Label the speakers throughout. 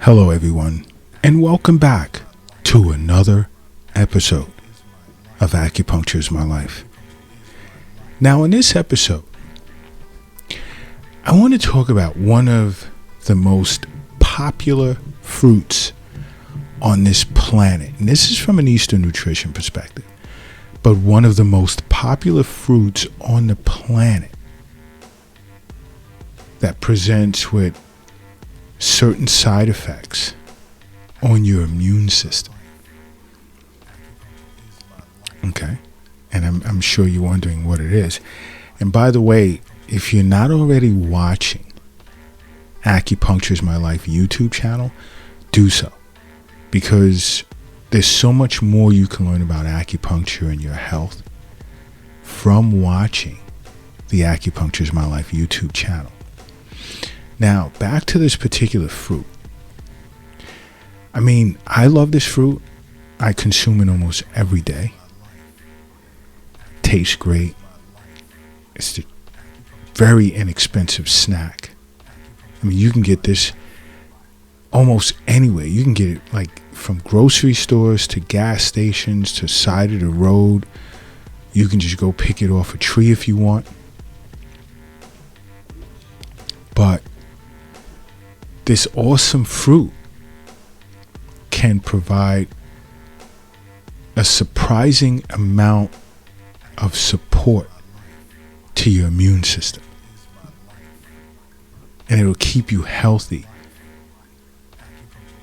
Speaker 1: Hello, everyone, and welcome back to another episode of Acupuncture is My Life. Now, in this episode, I want to talk about one of the most popular fruits on this planet. And this is from an Eastern nutrition perspective, but one of the most popular fruits on the planet that presents with certain side effects on your immune system. Okay? And I'm sure you're wondering what it is. And by the way, if you're not already watching Acupuncture is My Life YouTube channel, do so. Because there's so much more you can learn about acupuncture and your health from watching the Acupuncture is My Life YouTube channel. Now, back to this particular fruit. I mean, I love this fruit. I consume it almost every day. Tastes great. It's a very inexpensive snack. I mean, you can get this almost anywhere. You can get it like from grocery stores to gas stations to side of the road. You can just go pick it off a tree if you want. But this awesome fruit can provide a surprising amount of support to your immune system. And it'll keep you healthy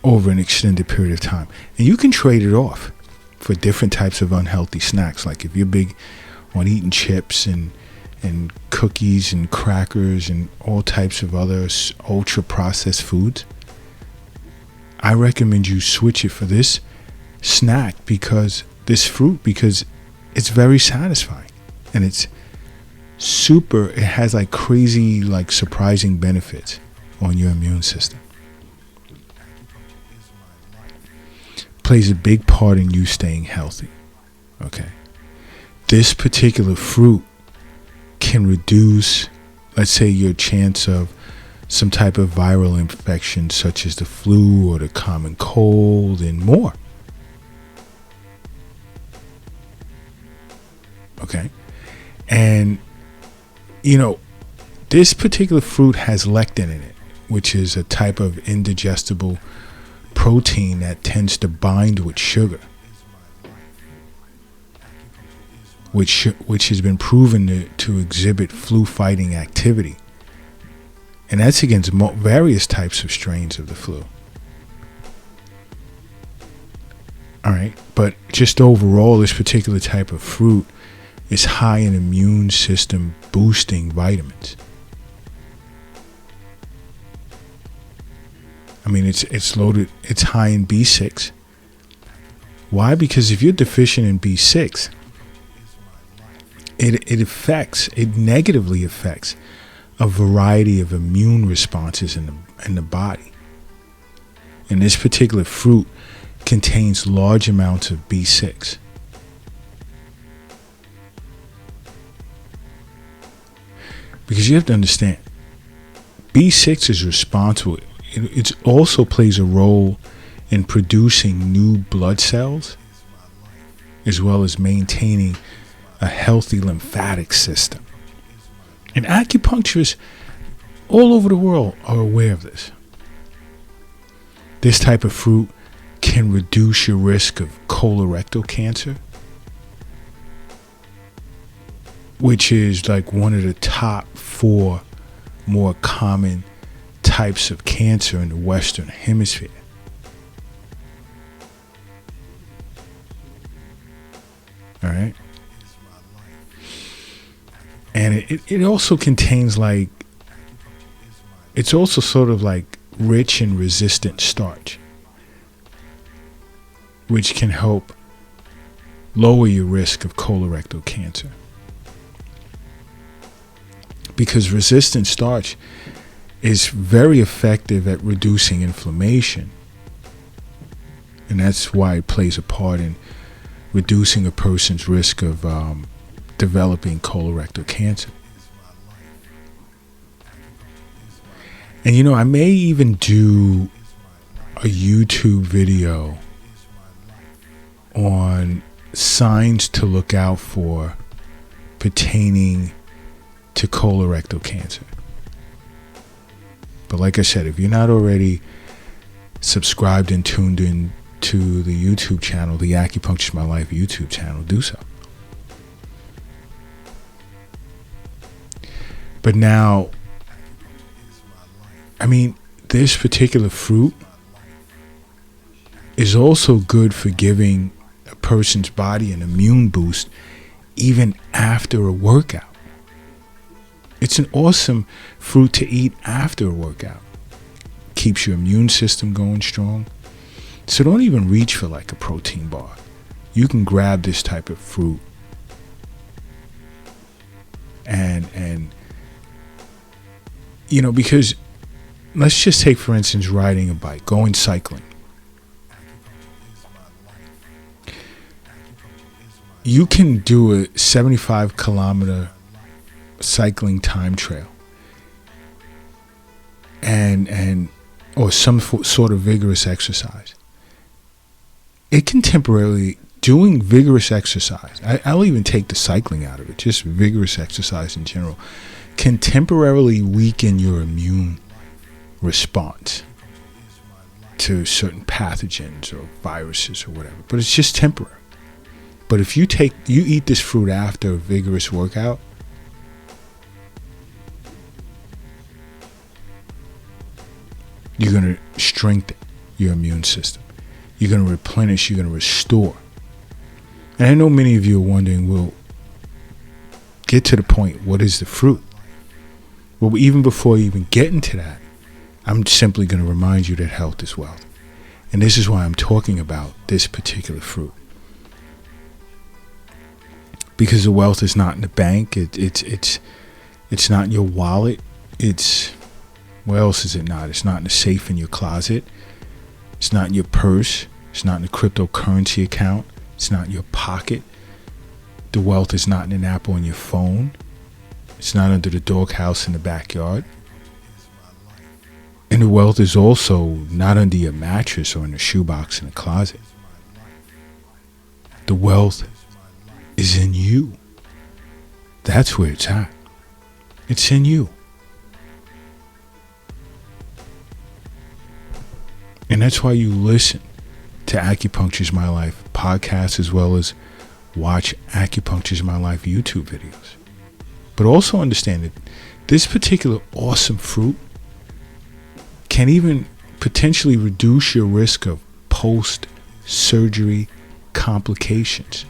Speaker 1: over an extended period of time. And you can trade it off for different types of unhealthy snacks. Like if you're big on eating chips and cookies and crackers and all types of other ultra processed foods, I recommend you switch it for this snack, because it's very satisfying and it has like crazy, like surprising benefits on your immune system. Plays a big part in you staying healthy. Okay. This particular fruit can reduce, let's say, your chance of some type of viral infection such as the flu or the common cold and more. Okay? And, this particular fruit has lectin in it, which is a type of indigestible protein that tends to bind with sugar, which has been proven to exhibit flu-fighting activity. And that's against various types of strains of the flu. All right, but just overall, this particular type of fruit is high in immune system boosting vitamins. I mean, it's loaded, it's high in B6. Why? Because if you're deficient in B6, it negatively affects a variety of immune responses in the body. And this particular fruit contains large amounts of B6. Because you have to understand, B6 is responsible. It also plays a role in producing new blood cells, as well as maintaining a healthy lymphatic system. And acupuncturists all over the world are aware of this. This type of fruit can reduce your risk of colorectal cancer, which is like one of the top 4 more common types of cancer in the Western Hemisphere. All right. And it also contains it's also sort of like rich in resistant starch, which can help lower your risk of colorectal cancer. Because resistant starch is very effective at reducing inflammation. And that's why it plays a part in reducing a person's risk of developing colorectal cancer. And I may even do a YouTube video on signs to look out for pertaining to colorectal cancer. But like I said, if you're not already subscribed and tuned in to the YouTube channel, the Acupuncture is My Life YouTube channel, do so. But now, I mean, this particular fruit is also good for giving a person's body an immune boost even after a workout. It's an awesome fruit to eat after a workout. Keeps your immune system going strong. So don't even reach for like a protein bar. You can grab this type of fruit and you know, because let's just take, for instance, riding a bike, going cycling. You can do a 75-kilometer cycling time trail and or some sort of vigorous exercise. It can temporarily, doing vigorous exercise, I'll even take the cycling out of it, just vigorous exercise in general, can temporarily weaken your immune response to certain pathogens or viruses or whatever, but it's just temporary. But if you eat this fruit after a vigorous workout, you're going to strengthen your immune system. You're going to replenish, you're going to restore. And I know many of you are wondering, well, get to the point, what is the fruit? Well, even before you even get into that, I'm simply going to remind you that health is wealth. And this is why I'm talking about this particular fruit. Because the wealth is not in the bank. It's not in your wallet. Where else is it not? It's not in the safe in your closet. It's not in your purse. It's not in the cryptocurrency account. It's not in your pocket. The wealth is not in an app on your phone. It's not under the doghouse in the backyard. And the wealth is also not under your mattress or in the shoebox in the closet. The wealth is in you. That's where it's at. It's in you. And that's why you listen to Acupuncture is My Life podcast, as well as watch Acupuncture is My Life YouTube videos. But also understand that this particular awesome fruit can even potentially reduce your risk of post-surgery complications.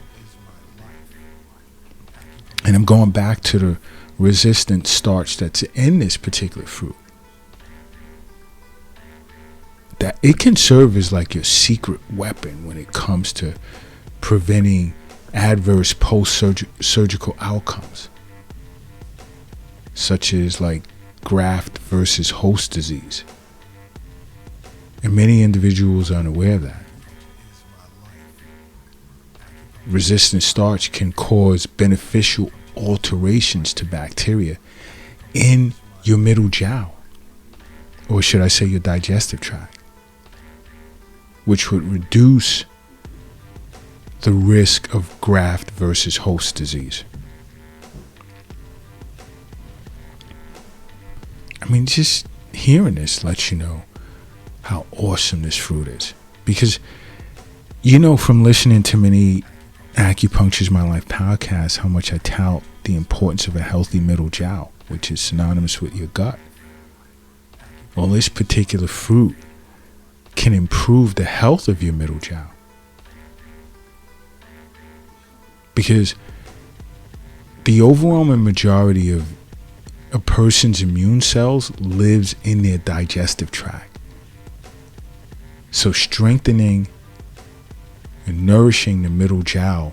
Speaker 1: And I'm going back to the resistant starch that's in this particular fruit. That it can serve as like your secret weapon when it comes to preventing adverse post-surgical outcomes, such as like graft versus host disease. And many individuals are unaware of that. Resistant starch can cause beneficial alterations to bacteria in your middle jowl, or should I say your digestive tract, which would reduce the risk of graft versus host disease. I mean, just hearing this lets you know how awesome this fruit is. Because, you know, from listening to many Acupuncture is My Life podcasts, how much I tout the importance of a healthy middle jowl, which is synonymous with your gut. Well, this particular fruit can improve the health of your middle jowl. Because the overwhelming majority of a person's immune cells lives in their digestive tract. So strengthening and nourishing the middle jowl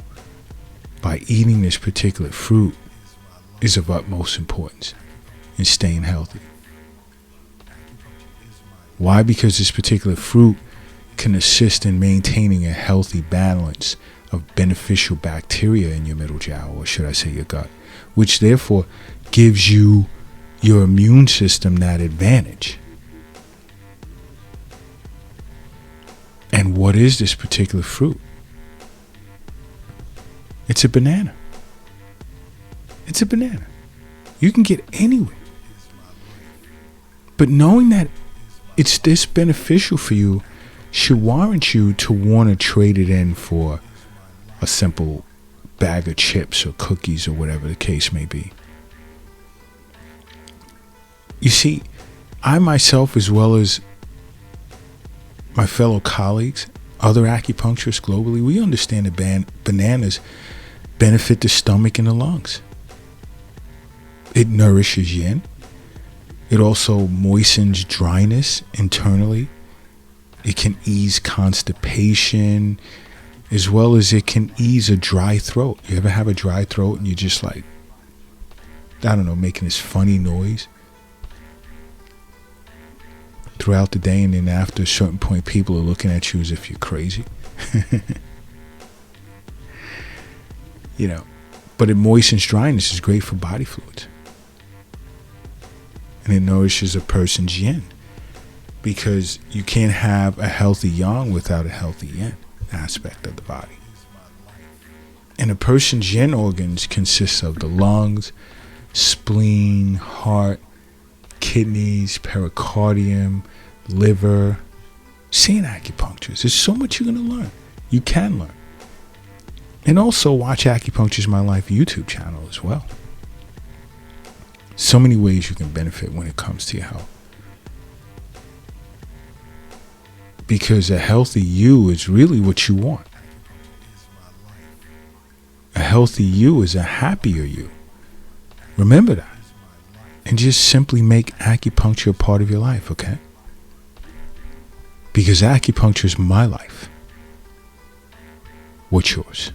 Speaker 1: by eating this particular fruit is of utmost importance in staying healthy. Why? Because this particular fruit can assist in maintaining a healthy balance of beneficial bacteria in your middle jowl, or should I say your gut, which therefore gives you your immune system that advantage. And what is this particular fruit? It's a banana. It's a banana. You can get anywhere. But knowing that it's this beneficial for you should warrant you to want to trade it in for a simple bag of chips or cookies or whatever the case may be. You see, I myself, as well as my fellow colleagues, other acupuncturists globally, we understand that bananas benefit the stomach and the lungs. It nourishes yin. It also moistens dryness internally. It can ease constipation, as well as it can ease a dry throat. You ever have a dry throat and you're just like, I don't know, making this funny noise throughout the day, and then after a certain point, people are looking at you as if you're crazy. You know, but it moistens dryness. It's great for body fluids. And it nourishes a person's yin, because you can't have a healthy yang without a healthy yin aspect of the body. And a person's yin organs consist of the lungs, spleen, heart, kidneys, pericardium, liver. Seeing acupuncturist, there's so much you're going to learn. You can learn. And also watch Acupuncture's My Life YouTube channel as well. So many ways you can benefit when it comes to your health. Because a healthy you is really what you want. A healthy you is a happier you. Remember that. And just simply make acupuncture a part of your life, okay? Because acupuncture is my life. What's yours?